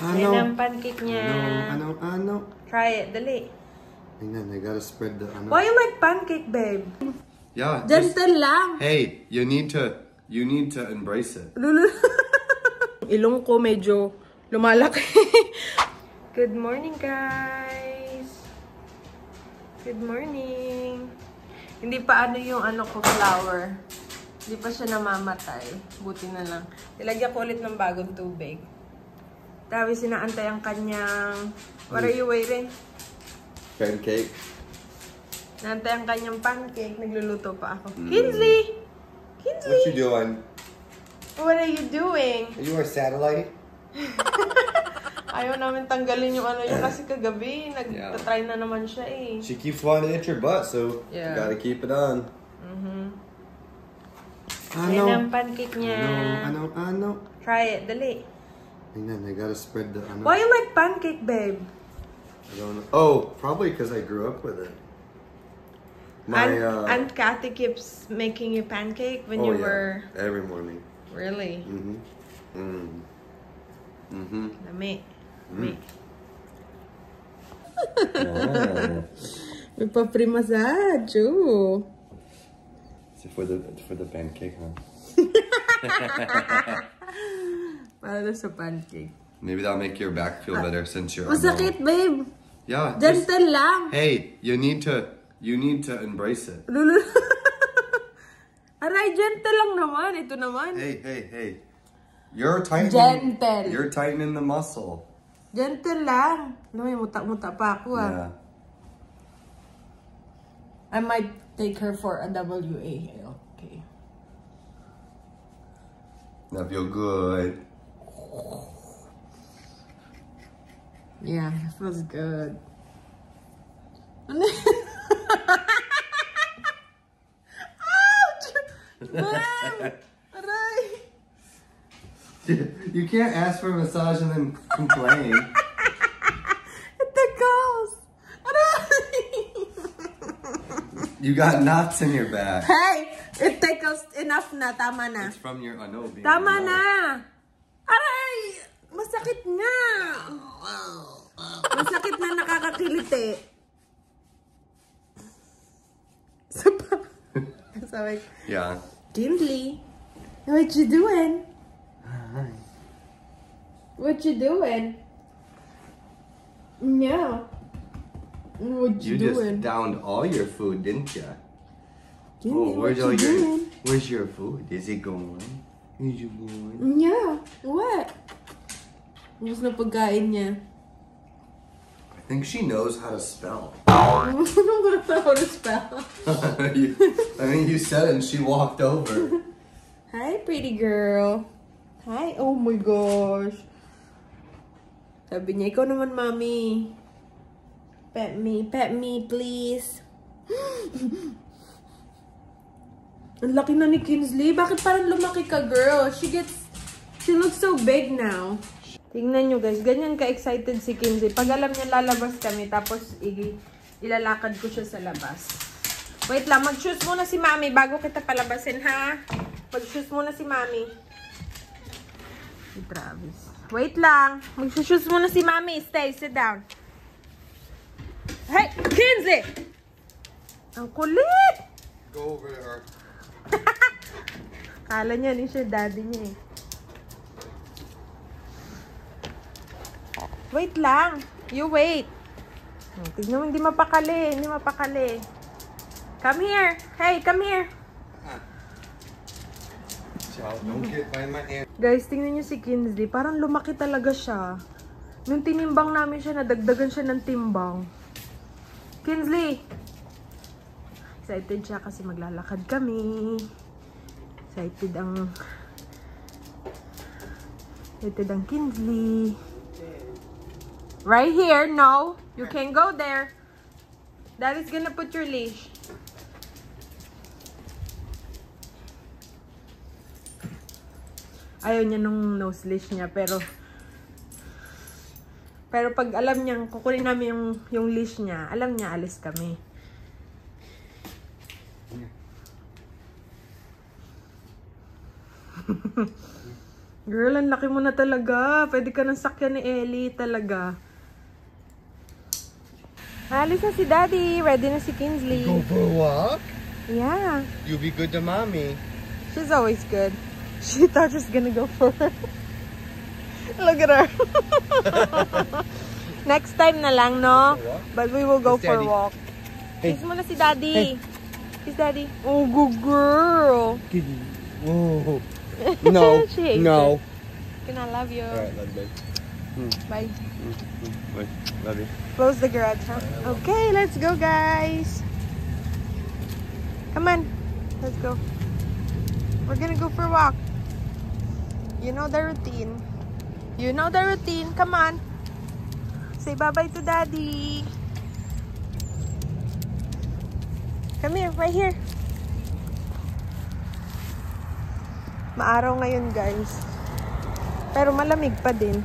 Yan ang pancake niya. Ano? Try it, dali. And then I gotta spread the Why you like pancake, babe? Yeah. Gentle lang. Hey, you need to embrace it. Ilong ko medyo lumalaki. Good morning, guys. Good morning. Hindi pa yung ko flour. Hindi pa siya namamatay. Buti na lang. Nilagyan ko ulit ng bagong tubig. Tapos sinaantay ang kanyang... What are you waiting? Pancake. Naantay ang kanyang pancake. Nagluluto pa ako. Kinsley! Kinsley! What you doing? What are you doing? Are you our satellite? Ayaw namin tanggalin yung yung kasi kagabi. Nagtatry na naman siya eh. She keeps wanting to itch your butt, so you gotta keep it on. Yan ang pancake niya. Ano? Try it, dali. And then I gotta spread the Why you like pancake, babe? I don't know. Oh, probably because I grew up with it. Aunt Kathy keeps making you pancake when you were... Every morning. Really? Lami. May pa-pre-massage. For the pancake, huh? Para na sa pancake. Maybe that'll make your back feel better since you're... Masakit, babe. Yeah. Gentle lang. Hey, you need to embrace it. Aray, gentle lang naman. Ito naman. Hey. You're tightening. Gentle. You're tightening the muscle. Gentle lang. No, may muta-muta pa ako Yeah. I might take her for a WA. Okay. That feel good. Yeah, it feels good. Ouch! Bam! Aray! You can't ask for a massage and then complain. It tickles! Aray! You got knots in your back. Hey! It tickles enough na. Tama na. It's from your being Tama alone. na! Aray! Masakit nga! Masakit na nakakakiliti. Sabi, Yeah. Kinsley, what you doing? Hi. What you doing? Yeah. What you doing? Just downed all your food, didn't you? Kinsley, what where's you doing? Where's your food? Is it gone? Is it gone? Yeah. What? Ubus na pagkain niya. I think she knows how to spell. I don't know how to spell. You said it and she walked over. Hi, pretty girl. Hi. Oh my gosh. Sabi niya, ikaw naman, mommy. Pet me, please. Ang laki na ni Kinsley. Bakit parang lumaki ka, girl? She looks so big now. Tingnan nyo, guys. Ganyan ka-excited si Kinsley. Pag alam niya lalabas kami, tapos ilalakad ko siya sa labas. Wait lang. Mag-shoes muna si mami bago kita palabasin, ha? Mag-shoes muna si mami. Si Travis. Wait lang. Mag-shoes muna si mami. Sit down. Hey, Kinsley! Ang kulit! Go over to her. Kala niya, ni siya daddy niya eh. Wait lang. You wait. Tignan mo, hindi mapakali. Come here. Hey, come here. Don't get by my hand. Guys, tingnan niyo si Kinsley. Parang lumaki talaga siya. Nung tinimbang namin siya, nadagdagan siya ng timbang. Kinsley! Excited siya kasi maglalakad kami. Excited ang Kinsley. Right here, no. You can't go there. Daddy's gonna put your leash. Ayaw niya nung nose leash niya, pero pag alam niyang kukunin namin yung leash niya, alam niya alis kami. Girl, ang laki mo na talaga. Pwede ka nang sakyan ni Ellie talaga. Alis na si Daddy. Ready na si Kinsley. Go for a walk? Yeah. You be good to mommy. She's always good. She thought she's gonna go for her. Look at her. Next time na lang, no? But we will go for a walk. Kiss mo na si Daddy. Kiss Daddy. Oh, good girl. Oh. No. She hates No. it. I love you. Alright, love you. Bye. Bye. Love you. Close the garage, huh? Okay, let's go, guys. Come on. Let's go. We're gonna go for a walk. You know the routine. You know the routine. Come on. Say bye-bye to Daddy. Come here, right here. Maaraw ngayon, guys. Pero malamig pa din.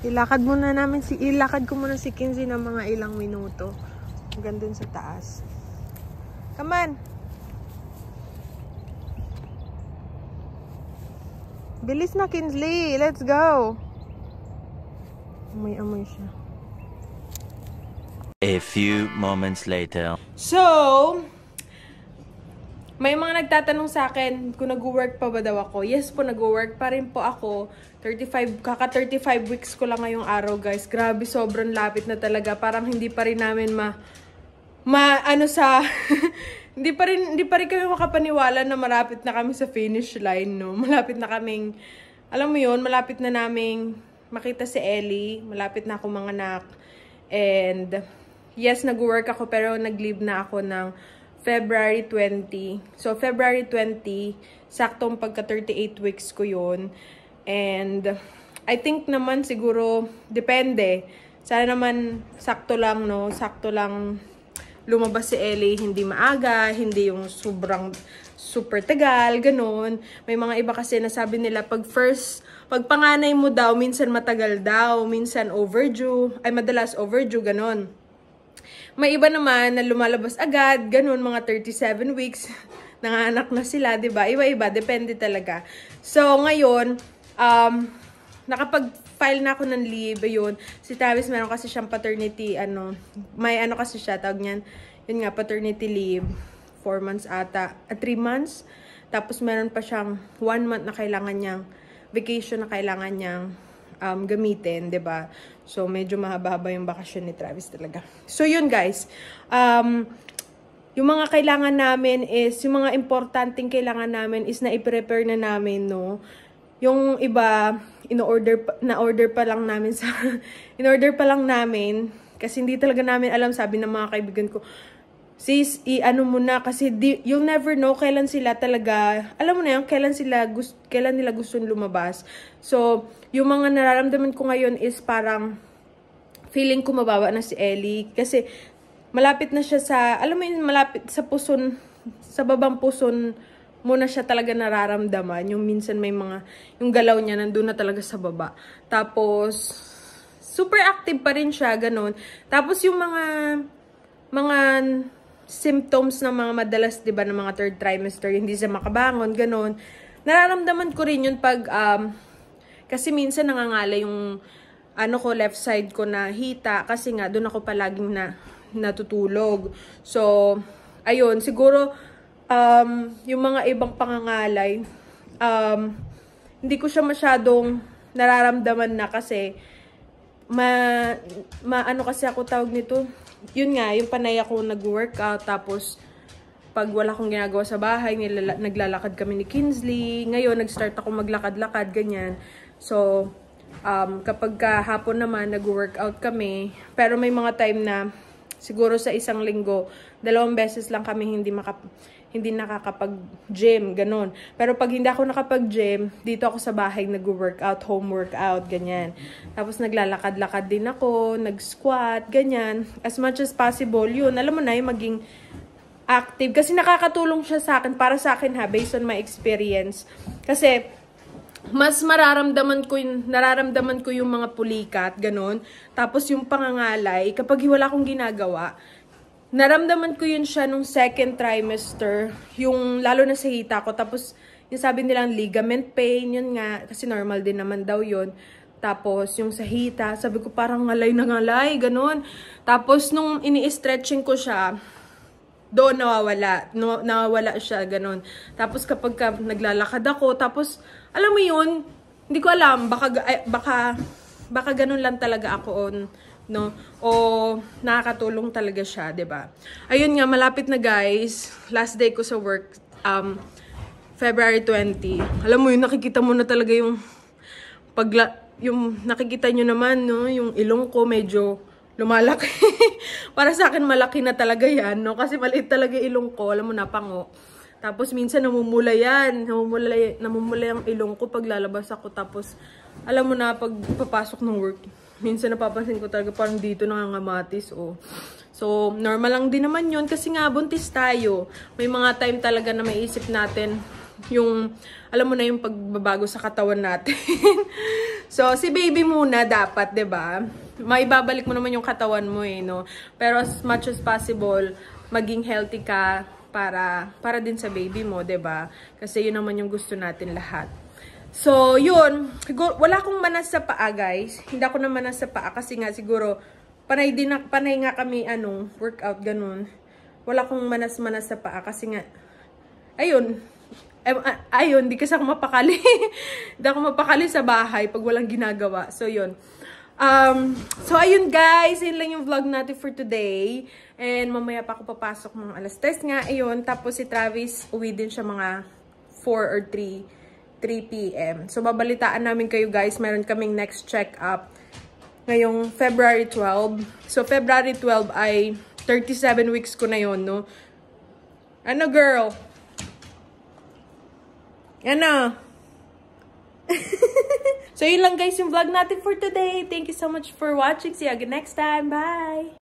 Ilakad ko muna si Kinsley ng mga ilang minuto. Hanggang dun sa taas. Come on. Bilis na, Kinsley. Let's go. Amoy-amoy siya. A few moments later. So, may mga nagtatanong sa akin kung nag-work pa ba daw ako. Yes po, nag-work pa rin po ako. 35 weeks ko lang ngayong araw, guys. Grabe, sobrang lapit na talaga. Parang hindi pa rin namin hindi pa rin kami makapaniwala na malapit na kami sa finish line, no. Malapit na kaming, alam mo yun, malapit na naming makita si Ellie. Malapit na ako manganak. And yes, nag-work ako pero nag-leave na ako ng February 20. So, February 20, saktong pagka 38 weeks ko yun. And, I think naman siguro, depende. Sana naman, sakto lang, no? Sakto lang lumabas si Ellie, hindi maaga, hindi yung super tagal, ganun. May mga iba kasi nasabi nila, pag panganay mo daw, minsan matagal daw, minsan overdue, ay madalas overdue, ganun. May iba naman na lumalabas agad, ganun, mga 37 weeks, nanganak na sila, diba? Iba-iba, depende talaga. So, ngayon, nakapag-file na ako ng leave, yun. Si Travis, meron kasi siyang paternity, may kasi siya, tawag niyan, yun nga, paternity leave, 4 months ata, 3 months, tapos meron pa siyang 1 month na kailangan niyang, vacation na kailangan niyang gamitin, diba? So, medyo mahaba-haba yung bakasyon ni Travis talaga. So, yun guys. Yung mga kailangan namin is, yung mga importanteng kailangan namin is na i-prepare na namin, no? Yung iba, in-order pa lang namin in-order pa lang namin, kasi hindi talaga namin alam, sabi ng mga kaibigan ko, sis, i-ano mo na, kasi you'll never know kailan sila talaga, alam mo na yun, kailan nila gustong lumabas. So, yung mga nararamdaman ko ngayon is parang, feeling ko mababa na si Ellie, kasi malapit na siya sa, alam mo yun, malapit sa puson, sa babang puson, muna siya talaga nararamdaman. Yung minsan may mga, yung galaw niya nandun na talaga sa baba. Tapos, super active pa rin siya, ganun. Tapos yung mga symptoms ng mga madalas, diba, ng mga third trimester, hindi siya makabangon, ganun. Nararamdaman ko rin yun pag, kasi minsan nangangala yung, left side ko na hita, kasi nga, doon ako palaging natutulog. So, ayun, siguro, yung mga ibang pangangalay, hindi ko siya masyadong nararamdaman na kasi, kasi ako tawag nito, yun nga, yung panay ako nag-workout, tapos, pag wala akong ginagawa sa bahay, naglalakad kami ni Kinsley, ngayon, nag-start ako maglakad-lakad, ganyan. So, kapag hapon naman, nag-workout kami, pero may mga time na, siguro sa isang linggo, 2 beses lang kami hindi nakakapag-gym, ganun. Pero pag hindi ako nakapag-gym, dito ako sa bahay nag-workout, home workout, ganyan. Tapos naglalakad-lakad din ako, nag-squat, ganyan. As much as possible, yun, alam mo na, yung maging active. Kasi nakakatulong siya sa akin, para sa akin ha, based on my experience. Kasi, mas nararamdaman ko yung mga pulikat, ganun. Tapos yung pangangalay, kapag wala akong ginagawa, naramdaman ko yun siya nung second trimester, yung lalo na sa hita ko. Tapos yung sabi nilang ligament pain, yun nga, kasi normal din naman daw yun. Tapos, yung sa hita, sabi ko parang ngalay na ngalay, ganun. Tapos, nung ini-stretching ko siya, doon nawawala siya, ganun. Tapos, kapag naglalakad ako, tapos, alam mo yun, hindi ko alam, baka ganun lang talaga ako, no? O nakakatulong talaga siya, 'di ba? Ayun nga, malapit na guys. Last day ko sa work, February 20. Alam mo yun, nakikita mo na talaga yung nakikita nyo naman, no? Yung ilong ko medyo lumalaki. Para sa akin, malaki na talaga yan, no? Kasi maliit talaga ilong ko. Alam mo, napango. Tapos minsan namumula yan. Namumula yung ilong ko pag lalabas ako. Tapos, alam mo na, pag papasok ng work, minsan napapansin ko talaga parang dito nangangamatis, oh. So, normal lang din naman yun kasi nga buntis tayo. May mga time talaga na maiisip natin yung, alam mo na yung pagbabago sa katawan natin. So, si baby muna dapat, 'di ba? Maibabalik mo naman yung katawan mo no. Pero as much as possible, maging healthy ka para din sa baby mo, 'di ba? Kasi yun naman yung gusto natin lahat. So, yun. Wala akong manas sa paa, guys. Hindi ako na manas sa paa kasi nga siguro panay nga kami workout ganun. Wala akong manas-manas sa paa kasi nga ayun, di kasi ako mapakali. Hindi ako mapakali sa bahay pag walang ginagawa. So, yun. So, ayun guys. Yun lang yung vlog natin for today. And mamaya pa ako papasok mga alas 3 nga. Ayun. Tapos si Travis, uwi din siya mga 4 or 3 p.m. So, babalitaan namin kayo guys. Meron kaming next check-up ngayong February 12. So, February 12 ay 37 weeks ko na yun, no? Ano, girl? Ano? So, yun lang guys yung vlog natin for today. Thank you so much for watching. See you again next time. Bye!